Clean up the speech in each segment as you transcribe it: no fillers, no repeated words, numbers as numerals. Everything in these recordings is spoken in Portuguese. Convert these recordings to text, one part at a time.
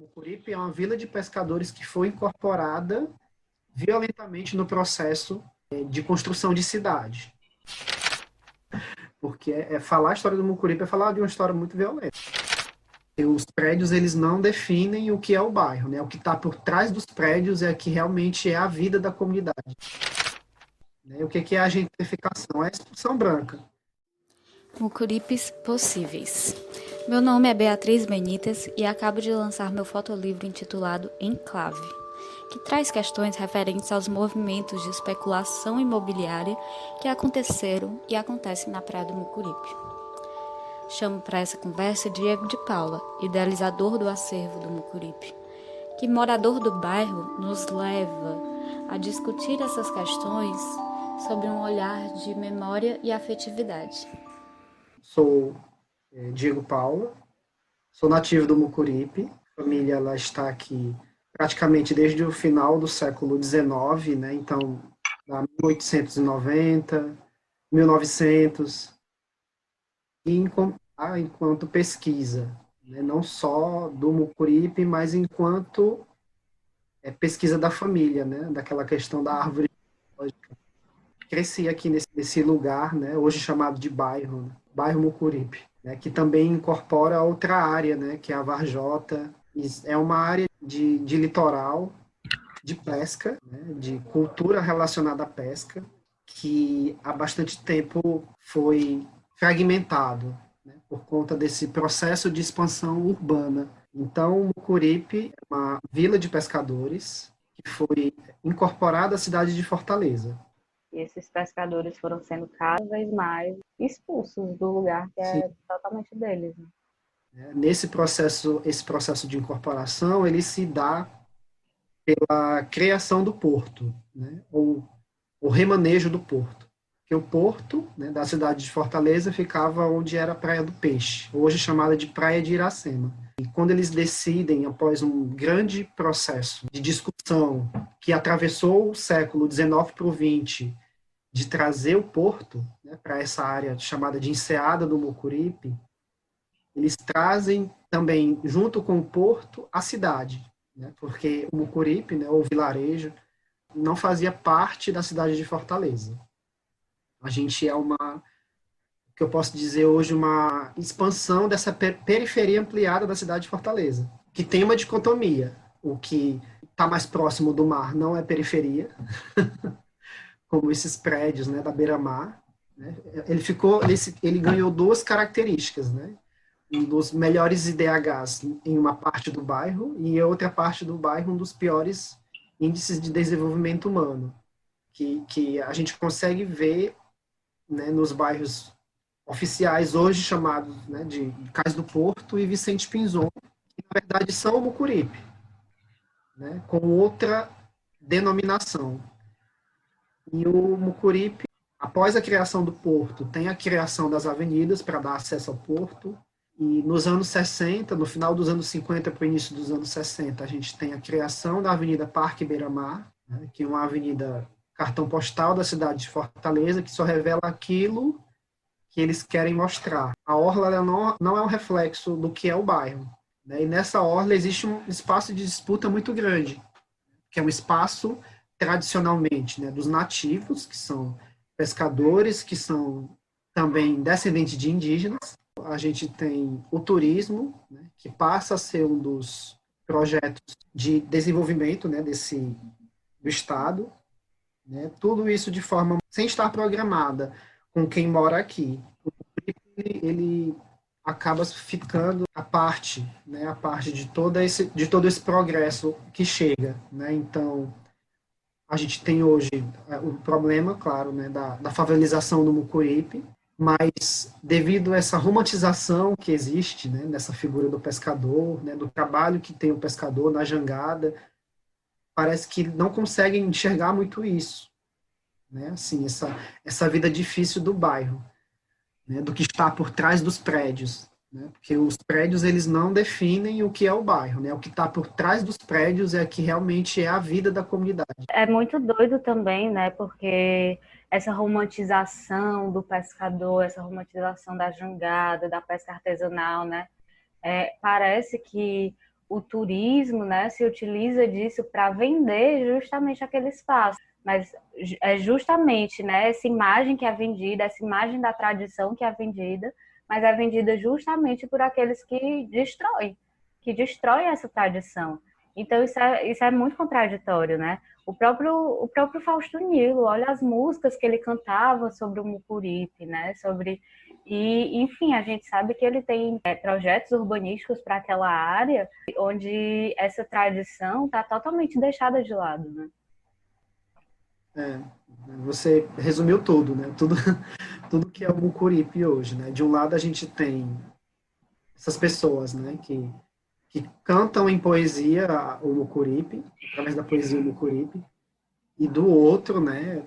Mucuripe é uma vila de pescadores que foi incorporada violentamente no processo de construção de cidade. Porque falar a história do Mucuripe é falar de uma história muito violenta. E os prédios, eles não definem o que é o bairro, né? O que está por trás dos prédios é que realmente é a vida da comunidade. Né? O que é a gentrificação? É a expulsão branca. Mucuripes possíveis. Meu nome é Beatriz Benitas e acabo de lançar meu fotolivro intitulado Enclave, que traz questões referentes aos movimentos de especulação imobiliária que aconteceram e acontecem na Praia do Mucuripe. Chamo para essa conversa Diego de Paula, idealizador do acervo do Mucuripe, que, morador do bairro, nos leva a discutir essas questões sobre um olhar de memória e afetividade. Sou Diego Paula, sou nativo do Mucuripe. A família ela está aqui praticamente desde o final do século XIX, né? Então, da 1890, 1900, e enquanto pesquisa, né? Não só do Mucuripe, mas enquanto pesquisa da família, né? Daquela questão da árvore genealógica. Cresci aqui nesse lugar, né? Hoje chamado de bairro, né? Bairro Mucuripe, né? Que também incorpora outra área, né? Que é a Varjota. É uma área de litoral, de pesca, né? De cultura relacionada à pesca, que há bastante tempo foi fragmentado, né? Por conta desse processo de expansão urbana. Então, Mucuripe é uma vila de pescadores que foi incorporada à cidade de Fortaleza. E esses pescadores foram sendo cada vez mais expulsos do lugar que Sim. é totalmente deles. Né? Esse processo de incorporação, ele se dá pela criação do porto, né? Ou o remanejo do porto. Porque o porto, né, da cidade de Fortaleza ficava onde era a Praia do Peixe, hoje chamada de Praia de Iracema. E quando eles decidem, após um grande processo de discussão que atravessou o século XIX para o XX, de trazer o porto, né, para essa área chamada de Enseada do Mucuripe, eles trazem também, junto com o porto, a cidade, né, porque o Mucuripe, né, o vilarejo, não fazia parte da cidade de Fortaleza. A gente é o que eu posso dizer hoje, uma expansão dessa periferia ampliada da cidade de Fortaleza, que tem uma dicotomia. O que está mais próximo do mar não é periferia, como esses prédios, né, da beira-mar. Né? Ele ganhou duas características, né? Um dos melhores IDHs em uma parte do bairro e em outra parte do bairro um dos piores índices de desenvolvimento humano, que a gente consegue ver, né, nos bairros oficiais hoje chamados, né, de Cais do Porto e Vicente Pinzon, que na verdade são o Mucuripe, né, com outra denominação. E o Mucuripe, após a criação do porto, tem a criação das avenidas para dar acesso ao porto. E nos anos 60, no final dos anos 50 para o início dos anos 60, a gente tem a criação da Avenida Parque Beira-Mar, né, que é uma avenida cartão postal da cidade de Fortaleza, que só revela aquilo que eles querem mostrar. A orla ela não é um reflexo do que é o bairro. Né, e nessa orla existe um espaço de disputa muito grande, que é um espaço tradicionalmente, né, dos nativos, que são pescadores, que são também descendentes de indígenas. A gente tem o turismo, né, que passa a ser um dos projetos de desenvolvimento, né, do Estado. Né, tudo isso de forma sem estar programada com quem mora aqui. Ele acaba ficando a parte, né, a parte de todo esse progresso que chega. Né? Então, a gente tem hoje o problema, claro, né, da favelização do Mucuripe, mas devido a essa romantização que existe, né, nessa figura do pescador, né, do trabalho que tem o pescador na jangada, parece que não conseguem enxergar muito isso, né, assim, essa vida difícil do bairro, né, do que está por trás dos prédios, né, porque os prédios eles não definem o que é o bairro, né, o que está por trás dos prédios é que realmente é a vida da comunidade. É muito doido também, né, porque essa romantização do pescador, essa romantização da jangada, da pesca artesanal, né, parece que o turismo, né, se utiliza disso para vender justamente aquele espaço. Mas é justamente, né, essa imagem que é vendida, essa imagem da tradição que é vendida, mas é vendida justamente por aqueles que destroem essa tradição. Então isso é muito contraditório, né? O próprio Fausto Nilo, olha as músicas que ele cantava sobre o Mucuripe, né? Enfim, a gente sabe que ele tem projetos urbanísticos para aquela área onde essa tradição está totalmente deixada de lado, né? Você resumiu tudo, né? Tudo que é o Mucuripe hoje, né? De um lado a gente tem essas pessoas, né? Que cantam em poesia o Mucuripe, através da poesia o Mucuripe, e do outro, né?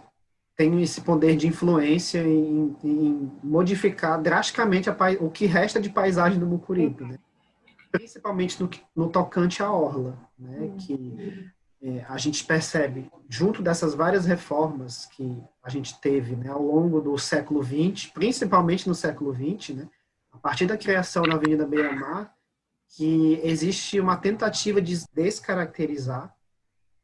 Tem esse poder de influência em modificar drasticamente o que resta de paisagem do Mucuripe, né? Principalmente no tocante à orla, né? Que a gente percebe, junto dessas várias reformas que a gente teve, né, ao longo do século XX, principalmente no século XX, né, a partir da criação na Avenida Beira-Mar, que existe uma tentativa de descaracterizar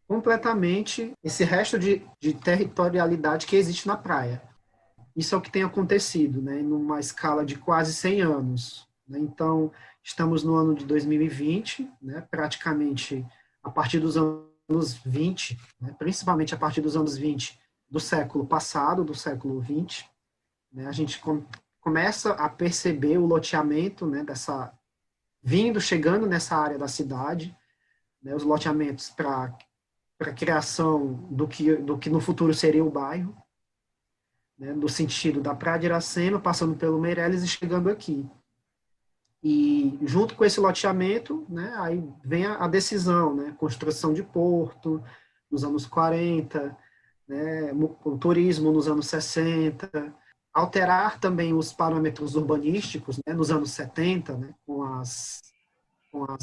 completamente esse resto de territorialidade que existe na praia. Isso é o que tem acontecido, né, numa escala de quase 100 anos. Né? Então, estamos no ano de 2020, né, praticamente a partir dos anos 20, né, principalmente a partir dos anos 20 do século passado, do século 20, né, a gente começa a perceber o loteamento, né, chegando nessa área da cidade, né, os loteamentos para a criação do que no futuro seria o bairro, né, no sentido da Praia de Iracema, passando pelo Meireles e chegando aqui. E junto com esse loteamento, né, aí vem a decisão, né, construção de porto nos anos 40, né, o turismo nos anos 60, alterar também os parâmetros urbanísticos, né, nos anos 70, né, com as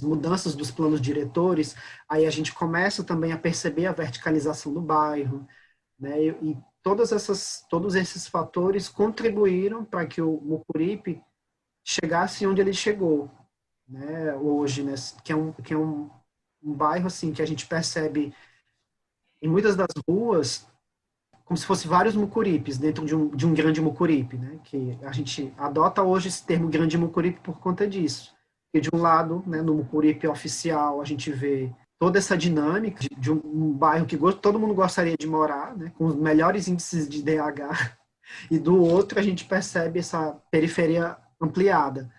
mudanças dos planos diretores, aí a gente começa também a perceber a verticalização do bairro, né, e todos esses fatores contribuíram para que o Mucuripe chegasse onde ele chegou, né, hoje, né, que é um bairro assim que a gente percebe em muitas das ruas como se fosse vários mucuripes dentro de um grande mucuripe, né, que a gente adota hoje esse termo grande mucuripe por conta disso. E de um lado, né, no mucuripe oficial, a gente vê toda essa dinâmica de um bairro que todo mundo gostaria de morar, né, com os melhores índices de DH, e do outro a gente percebe essa periferia ampliada,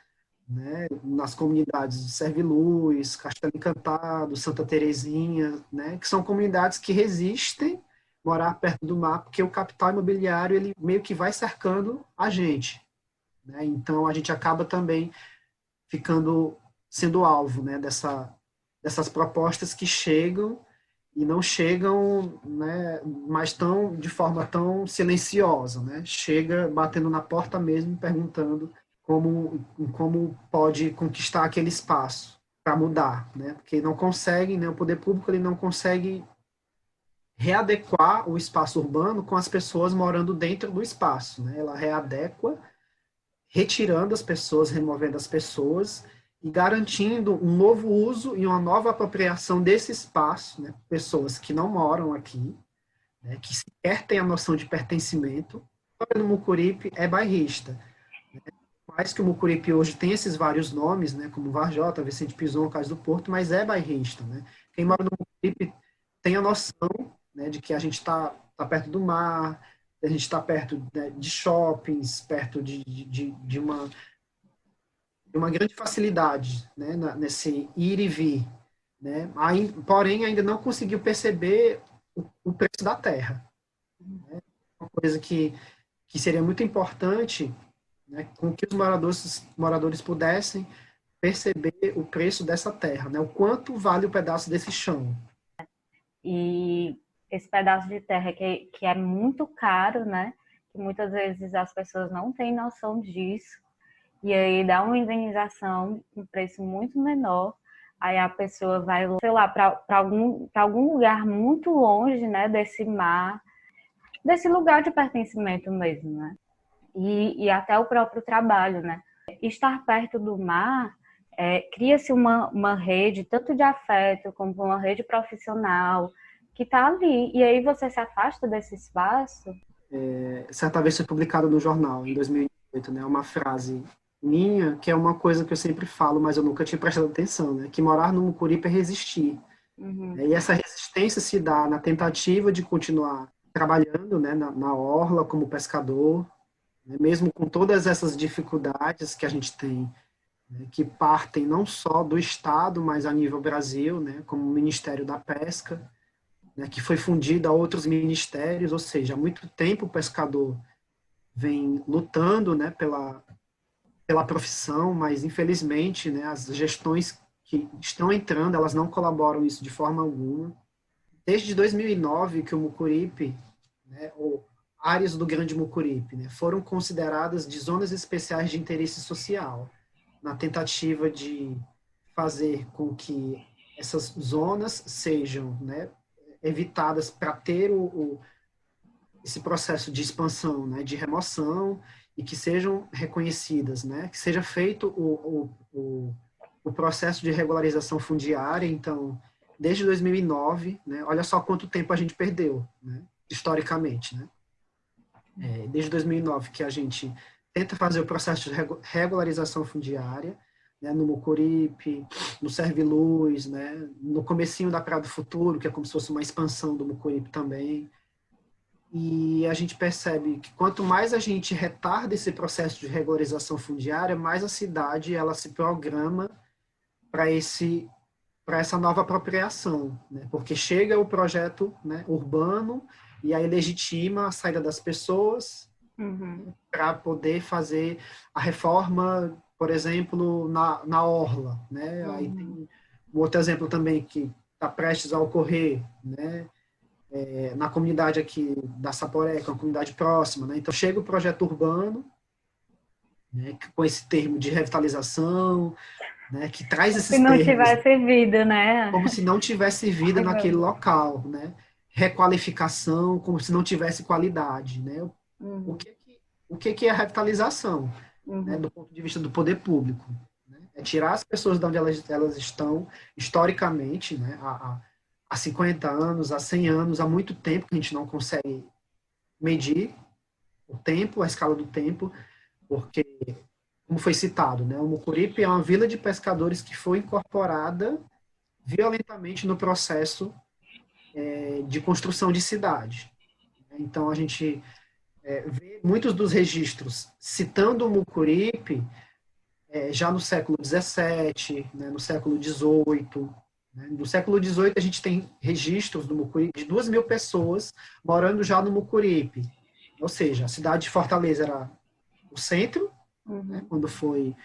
né, nas comunidades de Serviluz, Castelo Encantado, Santa Terezinha, né, que são comunidades que resistem morar perto do mar, porque o capital imobiliário ele meio que vai cercando a gente, né, então a gente acaba também sendo alvo, né, dessas propostas que chegam e não chegam, né, mas de forma tão silenciosa, né, chega batendo na porta mesmo, perguntando como pode conquistar aquele espaço para mudar, né? Porque não conseguem, né? O poder público ele não consegue readequar o espaço urbano com as pessoas morando dentro do espaço, né? Ela readequa, retirando as pessoas, removendo as pessoas e garantindo um novo uso e uma nova apropriação desse espaço, né? Pessoas que não moram aqui, né? Que sequer têm a noção de pertencimento. No Mucuripe é bairrista. Mais que o Mucuripe hoje tem esses vários nomes, né, como Varjota, Vicente Pison, Cais do Porto, mas é bairrista, né? Quem mora no Mucuripe tem a noção, né, de que a gente está perto do mar, a gente está perto, né, de shoppings, perto de uma grande facilidade, né, nesse ir e vir, né? Porém, ainda não conseguiu perceber o preço da terra, né? Uma coisa que seria muito importante, né, com que os moradores pudessem perceber o preço dessa terra, né, o quanto vale o pedaço desse chão. E esse pedaço de terra que é muito caro, né, que muitas vezes as pessoas não têm noção disso, e aí dá uma indenização com um preço muito menor, aí a pessoa vai, sei lá, para algum lugar muito longe, né, desse mar, desse lugar de pertencimento mesmo, né? E até o próprio trabalho, né? Estar perto do mar cria-se uma rede, tanto de afeto como uma rede profissional, que está ali. E aí você se afasta desse espaço. Certa vez foi publicado no jornal, em 2018, né, uma frase minha, que é uma coisa que eu sempre falo, mas eu nunca tinha prestado atenção, né, que morar no Mucuripe é resistir. E essa resistência se dá na tentativa de continuar trabalhando, né, na orla como pescador, né, mesmo com todas essas dificuldades que a gente tem, né, que partem não só do Estado, mas a nível Brasil, né, como o Ministério da Pesca, né, que foi fundido a outros ministérios, ou seja, há muito tempo o pescador vem lutando, né, pela profissão, mas infelizmente, né, as gestões que estão entrando, elas não colaboram isso de forma alguma. Desde 2009 que o Mucuripe, né, ou áreas do Grande Mucuripe, né, foram consideradas de zonas especiais de interesse social, na tentativa de fazer com que essas zonas sejam, né, evitadas para ter esse processo de expansão, né, de remoção, e que sejam reconhecidas, né, que seja feito o processo de regularização fundiária. Então, desde 2009, né, olha só quanto tempo a gente perdeu, né, historicamente, né? Desde 2009 que a gente tenta fazer o processo de regularização fundiária, né, no Mucuripe, no Serviluz, né, no comecinho da Praia do Futuro, que é como se fosse uma expansão do Mucuripe também. E a gente percebe que quanto mais a gente retarda esse processo de regularização fundiária, mais a cidade ela se programa para essa nova apropriação, né? Porque chega o projeto, né, urbano, e aí legitima a saída das pessoas para poder fazer a reforma, por exemplo, na orla, né? Aí tem um outro exemplo também que está prestes a ocorrer, né? Na comunidade aqui da Saporé, que é uma comunidade próxima, né? Então chega o projeto urbano, né, com esse termo de revitalização, né, que traz esses Se não termos, tivesse vida, né? como se não tivesse vida naquele local, né? Requalificação, como se não tivesse qualidade, né? O que é a revitalização, né, do ponto de vista do poder público? Né? É tirar as pessoas de onde elas estão historicamente, né, há 50 anos, há 100 anos, há muito tempo que a gente não consegue medir o tempo, a escala do tempo, porque, como foi citado, né, o Mucuripe é uma vila de pescadores que foi incorporada violentamente no processo de construção de cidade. Então, a gente vê muitos dos registros citando o Mucuripe já no século XVII, né, no século XVIII. No século XVIII, a gente tem registros do Mucuripe de 2.000 pessoas morando já no Mucuripe. Ou seja, a cidade de Fortaleza era o centro, né, quando foi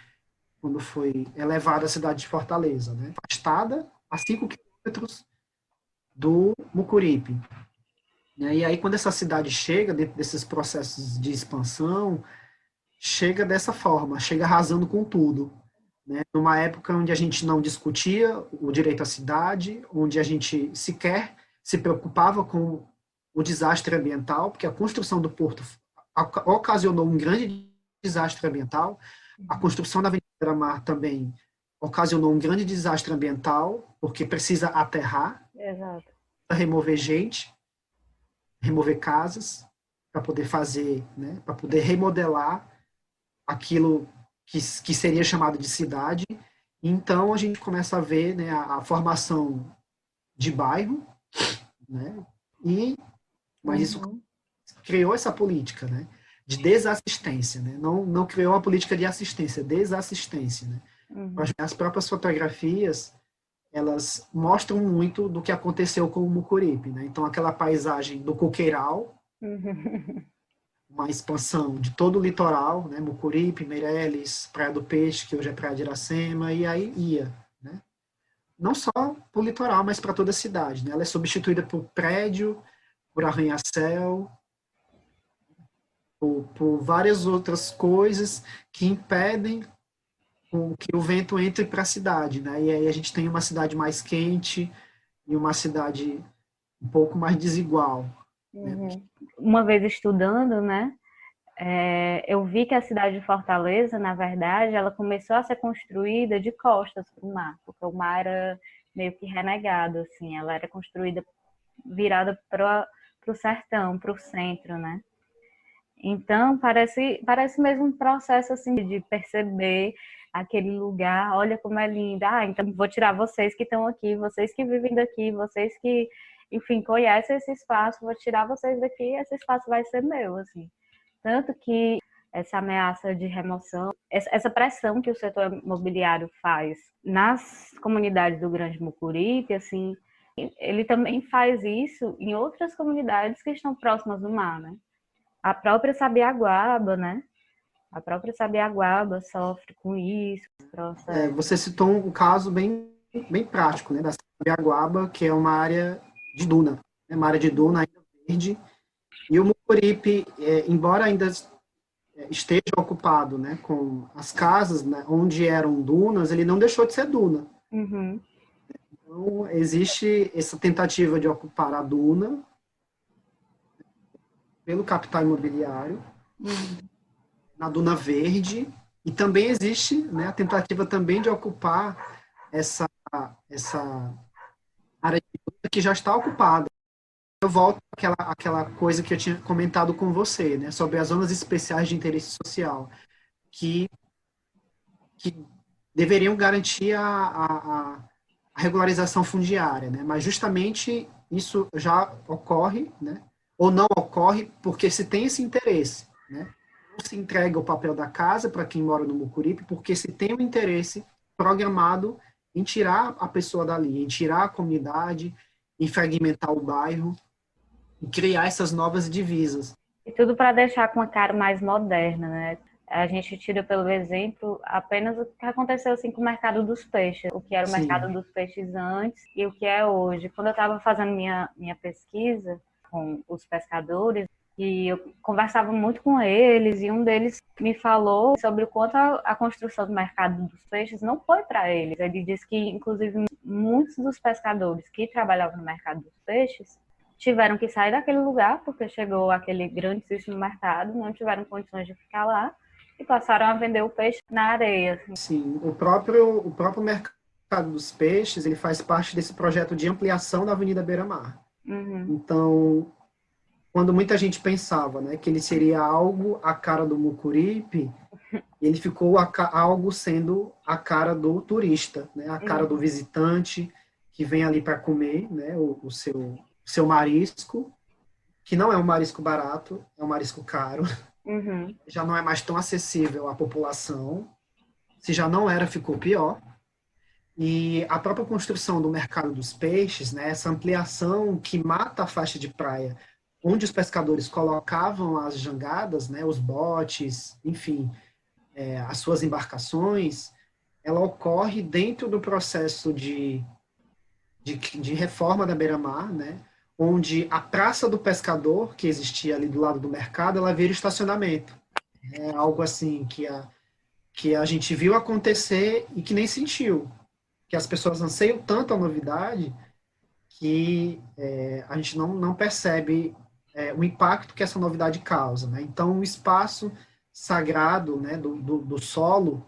elevada a cidade de Fortaleza, né, afastada a 5 quilômetros do Mucuripe. E aí, quando essa cidade chega, dentro desses processos de expansão, chega dessa forma, chega arrasando com tudo. Né? Numa época onde a gente não discutia o direito à cidade, onde a gente sequer se preocupava com o desastre ambiental, porque a construção do porto ocasionou um grande desastre ambiental, a construção da Avenida Beira-Mar também ocasionou um grande desastre ambiental, porque precisa aterrar, remover gente, remover casas, para poder fazer, né, para poder remodelar aquilo que seria chamado de cidade. Então, a gente começa a ver, né, a formação de bairro, né, mas isso criou essa política, né, de desassistência, né, não criou uma política de assistência, desassistência, né. As próprias fotografias, elas mostram muito do que aconteceu com o Mucuripe, né, então aquela paisagem do coqueiral, uma expansão de todo o litoral, né, Mucuripe, Meireles, Praia do Peixe, que hoje é Praia de Iracema, e aí ia, né? Não só para o litoral, mas para toda a cidade, né? Ela é substituída por prédio, por arranha-céu, por várias outras coisas que impedem que o vento entre para a cidade, né? E aí a gente tem uma cidade mais quente e uma cidade um pouco mais desigual. Uma vez estudando, né, eu vi que a cidade de Fortaleza, na verdade, ela começou a ser construída de costas para o mar, porque o mar era meio que renegado, assim, ela era construída virada para o sertão, para o centro, né? Então, parece mesmo um processo assim de perceber aquele lugar, olha como é lindo. Ah, então vou tirar vocês que estão aqui, vocês que vivem daqui, vocês que, enfim, conhecem esse espaço, vou tirar vocês daqui e esse espaço vai ser meu, assim. Tanto que essa ameaça de remoção, essa pressão que o setor imobiliário faz nas comunidades do Grande Mucuripe, assim, ele também faz isso em outras comunidades que estão próximas do mar, né? A própria Sabiaguaba, né? A própria Sabiaguaba sofre com isso. Você citou um caso bem prático, né, da Sabiaguaba, que é uma área de duna, né, uma área de duna ainda verde, e o Mucuripe, embora ainda esteja ocupado, né, com as casas, né, onde eram dunas, ele não deixou de ser duna. Uhum. Então, existe essa tentativa de ocupar a duna pelo capital imobiliário, na Duna Verde, e também existe, né, a tentativa também de ocupar essa área de duna que já está ocupada. Eu volto àquela coisa que eu tinha comentado com você, né, sobre as zonas especiais de interesse social, que deveriam garantir a regularização fundiária, né, mas justamente isso já ocorre, né, ou não ocorre porque se tem esse interesse, né? Não se entrega o papel da casa para quem mora no Mucuripe porque se tem um interesse programado em tirar a pessoa dali, em tirar a comunidade, em fragmentar o bairro, em criar essas novas divisas. E tudo para deixar com uma cara mais moderna, né? A gente tira pelo exemplo apenas o que aconteceu assim com o mercado dos peixes, o que era o Sim. mercado dos peixes antes e o que é hoje. Quando eu estava fazendo minha pesquisa com os pescadores, e eu conversava muito com eles, e um deles me falou sobre o quanto a construção do mercado dos peixes não foi para eles. Ele disse que, inclusive, muitos dos pescadores que trabalhavam no mercado dos peixes tiveram que sair daquele lugar, porque chegou aquele grandíssimo mercado, não tiveram condições de ficar lá, e passaram a vender o peixe na areia. Sim, o próprio mercado dos peixes, ele faz parte desse projeto de ampliação da Avenida Beira-Mar. Uhum. Então, quando muita gente pensava, né, que ele seria algo a cara do Mucuripe, ele ficou algo sendo a cara do turista, né, a cara do visitante que vem ali para comer, né, o seu marisco, que não é um marisco barato, é um marisco caro, já não é mais tão acessível à população, se já não era, ficou pior. E a própria construção do mercado dos peixes, né, essa ampliação que mata a faixa de praia, onde os pescadores colocavam as jangadas, né, os botes, enfim, as suas embarcações, ela ocorre dentro do processo de reforma da beira-mar, né, onde a Praça do Pescador, que existia ali do lado do mercado, ela vira estacionamento. É algo assim que a gente viu acontecer e que nem sentiu. Que as pessoas anseiam tanto a novidade que a gente não percebe o impacto que essa novidade causa, né? Então, o espaço sagrado, né, do solo,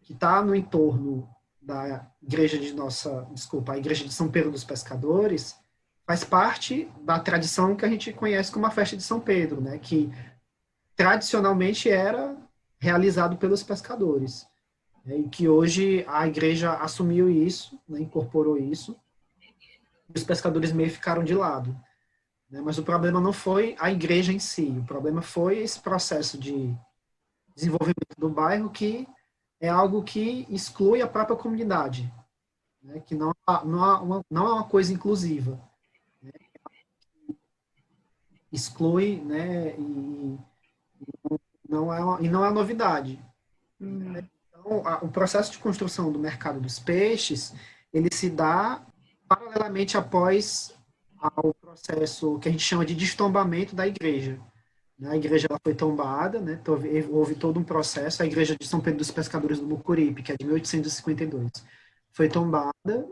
que está no entorno da igreja a igreja de São Pedro dos Pescadores, faz parte da tradição que a gente conhece como a festa de São Pedro, né, que tradicionalmente era realizado pelos pescadores, né, e que hoje a igreja assumiu isso, né, incorporou isso, e os pescadores meio ficaram de lado. Mas o problema não foi a igreja em si, o problema foi esse processo de desenvolvimento do bairro, que é algo que exclui a própria comunidade, né? Que não é uma coisa inclusiva, né? Exclui, né? E não é novidade. Então, o processo de construção do mercado dos peixes, ele se dá paralelamente após ao processo que a gente chama de destombamento da igreja. A igreja ela foi tombada, né? Houve todo um processo. A igreja de São Pedro dos Pescadores do Mucuripe, que é de 1852, foi tombada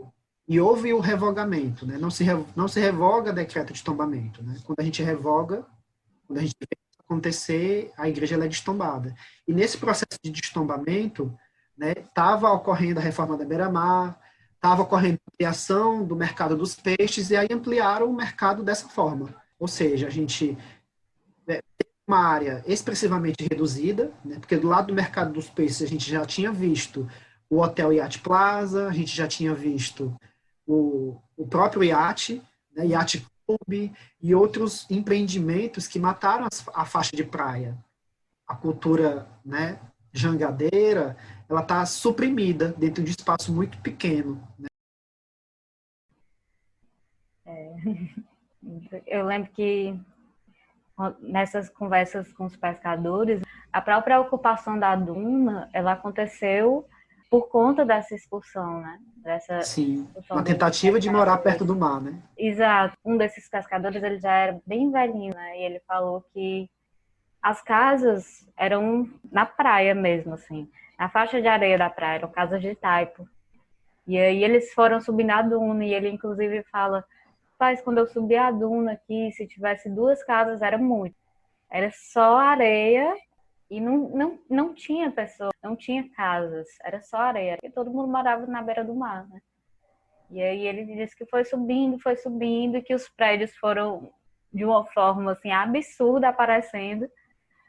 e houve o revogamento, né? Não se revoga decreto de tombamento, né? Quando a gente revoga, quando a gente vê isso acontecer, a igreja ela é destombada. E nesse processo de destombamento, né, estava ocorrendo a reforma da Beira-Mar, estava ocorrendo a criação do mercado dos peixes, e aí ampliaram o mercado dessa forma. Ou seja, a gente tem uma área expressivamente reduzida, né, porque do lado do mercado dos peixes a gente já tinha visto o Hotel Yacht Plaza, a gente já tinha visto o próprio iate, né, Yacht Club e outros empreendimentos que mataram a faixa de praia. A cultura, né, jangadeira, ela está suprimida dentro de um espaço muito pequeno. Né? Eu lembro que nessas conversas com os pescadores, a própria ocupação da duna, ela aconteceu por conta dessa expulsão, né? Sim, uma tentativa de morar perto do mar, né? Exato. Um desses pescadores, ele já era bem velhinho, né? E ele falou que as casas eram na praia mesmo, assim. Na faixa de areia da praia, eram casas de taipo. E aí eles foram subir na duna, e ele inclusive fala, rapaz, quando eu subi a duna aqui, se tivesse 2 casas, era muito. Era só areia e não tinha pessoas, não tinha casas, era só areia. E todo mundo morava na beira do mar, né? E aí ele disse que foi subindo, e que os prédios foram de uma forma assim absurda aparecendo.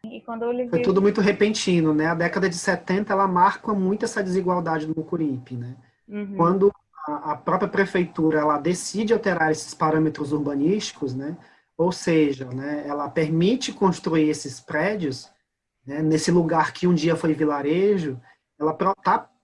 E quando ele Foi viu... tudo muito repentino, né? A década de 70, ela marca muito essa desigualdade no Mucuripe, né? Uhum. Quando a própria prefeitura ela decide alterar esses parâmetros urbanísticos, né? Ou seja, né, ela permite construir esses prédios, né, nesse lugar que um dia foi vilarejo, ela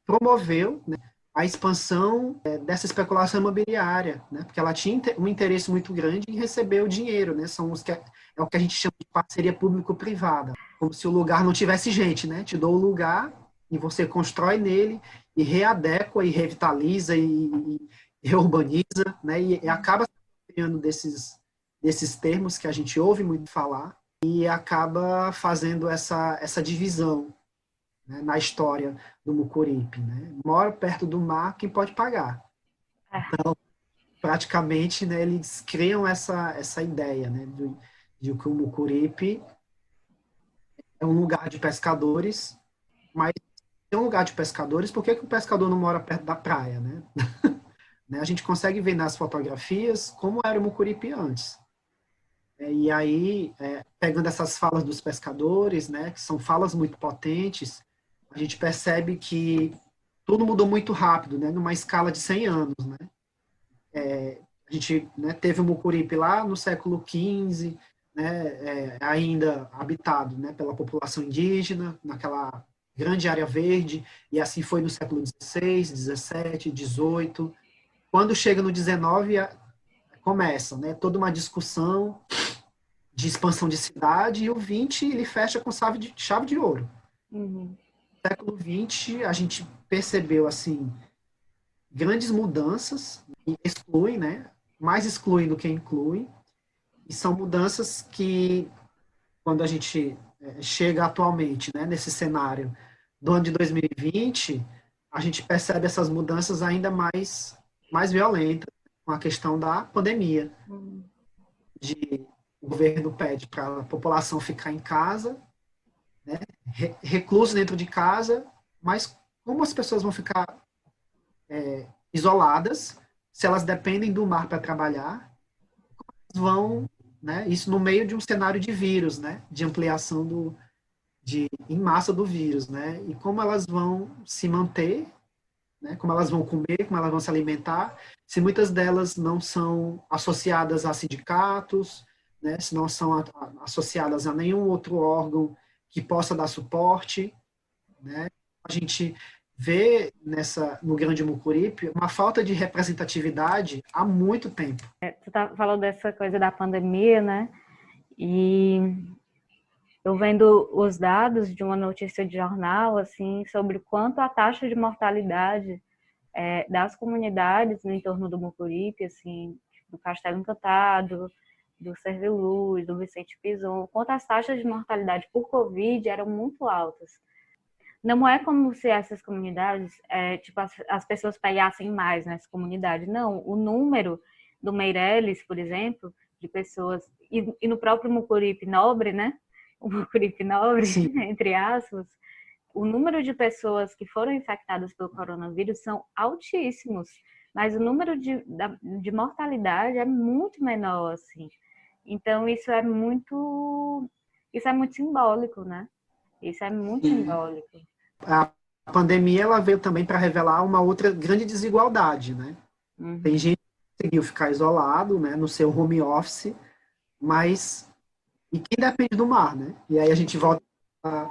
promoveu, né, a expansão dessa especulação imobiliária, né, porque ela tinha um interesse muito grande em receber o dinheiro, né, são os que é o que a gente chama de parceria público-privada, como se o lugar não tivesse gente, né, te dou o lugar e você constrói nele e readequa e revitaliza e reurbaniza, né, e acaba criando desses termos que a gente ouve muito falar e acaba fazendo essa divisão, né, na história do Mucuripe. Né? Mora perto do mar, quem pode pagar. Então, praticamente, né, eles criam essa ideia, né, de que o Mucuripe é um lugar de pescadores, mas é um lugar de pescadores, por que o pescador não mora perto da praia? Né? A gente consegue ver nas fotografias como era o Mucuripe antes. E aí, pegando essas falas dos pescadores, né, que são falas muito potentes, a gente percebe que tudo mudou muito rápido, né, numa escala de 100 anos. Né? A gente, né, teve o Mucuripe lá no século XV, né, ainda habitado, né, pela população indígena, naquela grande área verde, e assim foi no século XVI, XVII, XVIII. Quando chega no XIX, começa, né, toda uma discussão de expansão de cidade, e o XX ele fecha com chave de ouro. Uhum. No século XX, a gente percebeu assim grandes mudanças, e excluem, né, mais excluem do que incluem, e são mudanças que, quando a gente chega atualmente, né, nesse cenário do ano de 2020, a gente percebe essas mudanças ainda mais violentas, com a questão da pandemia, o governo pede para a população ficar em casa, né, recluso dentro de casa, mas como as pessoas vão ficar isoladas, se elas dependem do mar para trabalhar, vão, né, isso no meio de um cenário de vírus, né, de ampliação em massa do vírus, né, e como elas vão se manter, né, como elas vão comer, como elas vão se alimentar, se muitas delas não são associadas a sindicatos, né, se não são associadas a nenhum outro órgão que possa dar suporte, né? A gente vê no Grande Mucuripe uma falta de representatividade há muito tempo. Tu falou dessa coisa da pandemia, né? E eu vendo os dados de uma notícia de jornal, assim, sobre quanto a taxa de mortalidade das comunidades no entorno do Mucuripe, assim, do Castelo Encantado, do Serviluz, do Vicente Pison, quanto as taxas de mortalidade por Covid eram muito altas. Não é como se essas comunidades, tipo, as pessoas pegassem mais nessa comunidade. Não, o número do Meireles, por exemplo, de pessoas, e no próprio Mucuripe Nobre, né? o Mucuripe nobre, Sim. entre aspas, o número de pessoas que foram infectadas pelo coronavírus são altíssimos, mas o número de mortalidade é muito menor, assim. Então, isso é muito simbólico, né? Isso é muito E simbólico. a pandemia ela veio também para revelar uma outra grande desigualdade, né? Tem Uhum. gente que conseguiu ficar isolado, né, no seu home office, mas e quem depende do mar, né? E aí a gente volta para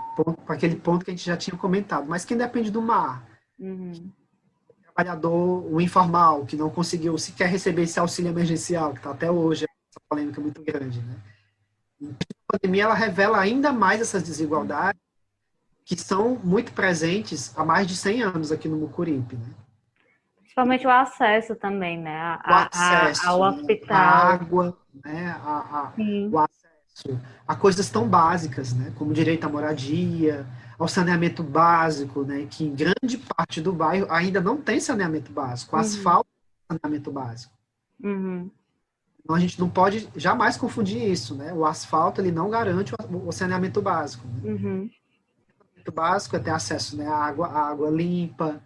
aquele ponto que a gente já tinha comentado. Mas quem depende do mar? Uhum. O trabalhador, o informal, que não conseguiu sequer receber esse auxílio emergencial, que está até hoje, essa polêmica muito grande, né? Então, a pandemia ela revela ainda mais essas desigualdades que são muito presentes há mais de 100 anos aqui no Mucuripe, né? Principalmente o acesso também, né? O Ao acesso, né, à hospital. água, né, o Sim. acesso a coisas tão básicas, né, como direito à moradia, ao saneamento básico, né, que em grande parte do bairro ainda não tem saneamento básico, Uhum. asfalto é saneamento básico. Uhum. Então a gente não pode jamais confundir isso, né? O asfalto ele não garante o saneamento básico. Né? Uhum. O saneamento básico é ter acesso, né, à água limpa,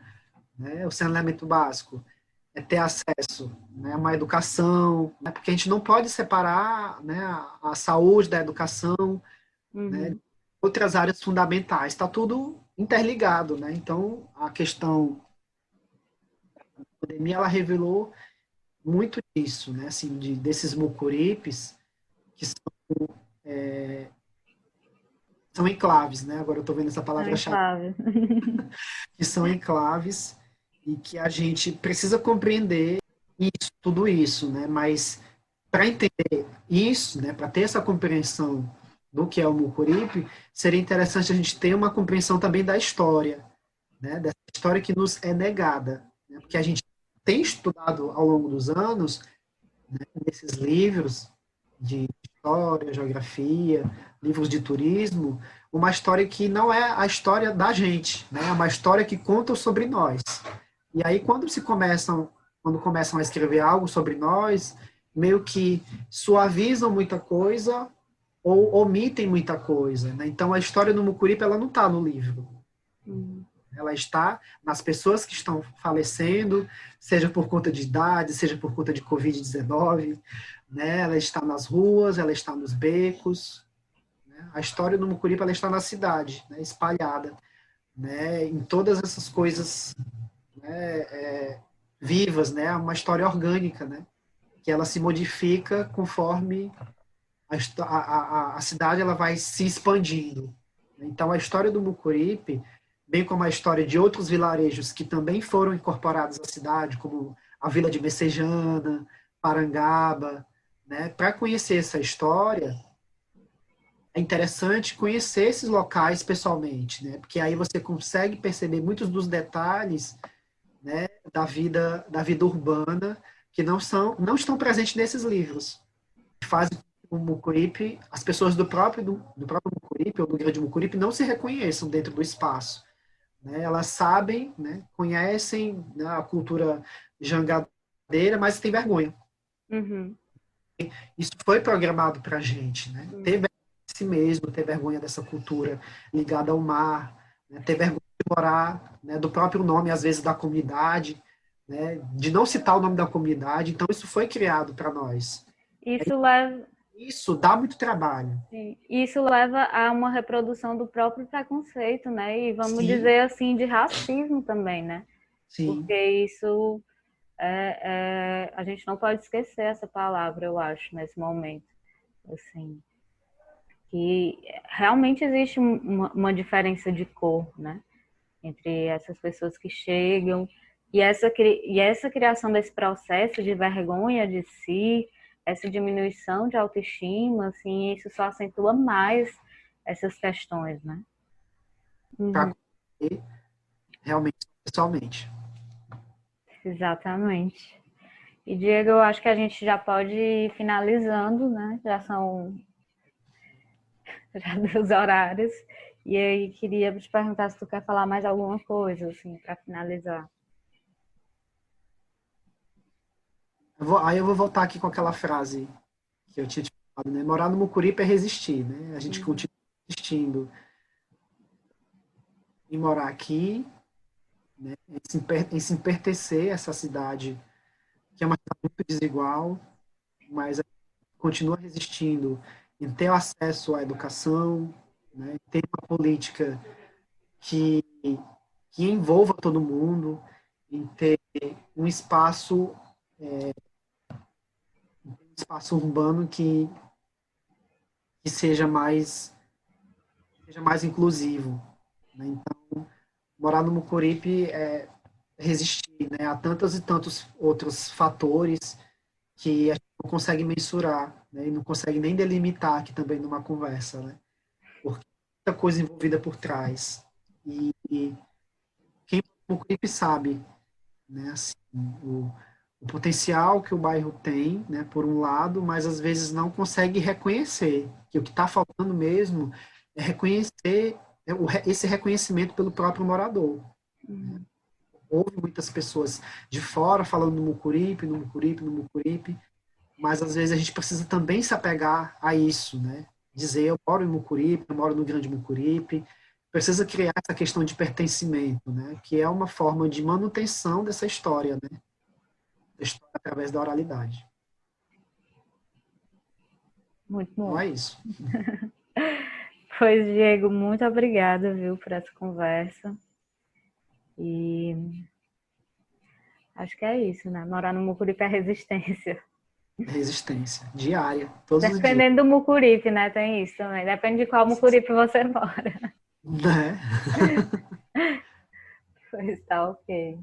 né? O saneamento básico é ter acesso, né, a uma educação, né, porque a gente não pode separar, né, a saúde da educação, né, Uhum. outras áreas fundamentais. Está tudo interligado, né? Então a questão da pandemia ela revelou muito disso, né? Assim, desses mucuripes que são enclaves, né? Agora eu estou vendo essa É um palavra-chave, enclave. que são enclaves e que a gente precisa compreender isso, tudo isso, né? Mas para entender isso, né, para ter essa compreensão do que é o Mucuripe, seria interessante a gente ter uma compreensão também da história, né, dessa história que nos é negada, né, porque a gente tem estudado ao longo dos anos, né, nesses livros de história, geografia, livros de turismo, uma história que não é a história da gente, né, é uma história que conta sobre nós. E aí quando começam a escrever algo sobre nós, meio que suavizam muita coisa ou omitem muita coisa, né? Então a história do Mucuripe ela não está no livro. Uhum. Ela está nas pessoas que estão falecendo, seja por conta de idade, seja por conta de Covid-19, né? Ela está nas ruas, ela está nos becos, né? A história do Mucuripe ela está na cidade, né? Espalhada, né? Em todas essas coisas, né? Vivas, né? Uma história orgânica, né? Que ela se modifica conforme a cidade ela vai se expandindo. Então, a história do Mucuripe, bem como a história de outros vilarejos que também foram incorporados à cidade, como a Vila de Messejana, Parangaba, né? Para conhecer essa história, é interessante conhecer esses locais pessoalmente, né? Porque aí você consegue perceber muitos dos detalhes, né, da vida urbana que não estão presentes nesses livros. Fazem o Mucuripe, as pessoas do próprio Mucuripe ou do Grande Mucuripe não se reconheçam dentro do espaço. Né? Elas sabem, né, conhecem, né, a cultura jangadeira, mas tem vergonha. Uhum. Isso foi programado para a gente. Né? Ter Uhum. vergonha de si mesmo, ter vergonha dessa cultura ligada ao mar, né? Ter vergonha de morar, né, do próprio nome, às vezes, da comunidade, né, de não citar o nome da comunidade. Então, isso foi criado para nós. Isso leva, Isso dá muito trabalho. isso leva a uma reprodução do próprio preconceito, né? E vamos Sim, dizer assim, de racismo também, né? sim. Porque isso a gente não pode esquecer essa palavra, eu acho, nesse momento. Assim, que realmente existe uma diferença de cor, né? Entre essas pessoas que chegam e essa criação desse processo de vergonha de si, essa diminuição de autoestima, assim, isso só acentua mais essas questões, né? Para Uhum, conhecer realmente pessoalmente. exatamente. E Diego, eu acho que a gente já pode ir finalizando, né? Já são já dos horários. E aí queria te perguntar se tu quer falar mais alguma coisa, assim, para finalizar. Aí eu vou voltar aqui com aquela frase que eu tinha te falado, né? Morar no Mucuripe é resistir, né? A gente Uhum. continua insistindo em morar aqui, né, em se pertencer a essa cidade, que é uma cidade muito desigual, mas continua resistindo em ter acesso à educação, né, ter uma política que, que envolva todo mundo, em ter um espaço, urbano que seja mais inclusivo, né? Então, morar no Mucuripe é resistir, né, a tantos e tantos outros fatores que a gente não consegue mensurar, né, e não consegue nem delimitar aqui também numa conversa, né, porque tem muita coisa envolvida por trás. E quem mora no Mucuripe sabe, né, assim, o potencial que o bairro tem, né, por um lado, mas às vezes não consegue reconhecer, que o que está faltando mesmo é reconhecer esse reconhecimento pelo próprio morador. Houve muitas pessoas de fora falando no Mucuripe, no Mucuripe, no Mucuripe, mas às vezes a gente precisa também se apegar a isso, né? Dizer, eu moro em Mucuripe, eu moro no Grande Mucuripe, precisa criar essa questão de pertencimento, né? Que é uma forma de manutenção dessa história, né? Da história através da oralidade. Muito bom. Então é isso. Pois, Diego, muito obrigada, viu, por essa conversa. E acho que é isso, né? Morar no Mucuripe é resistência. Resistência diária, todos os dias. Dependendo do Mucuripe, né? Tem isso também. Depende de qual Mucuripe você mora. Né? Pois tá, ok.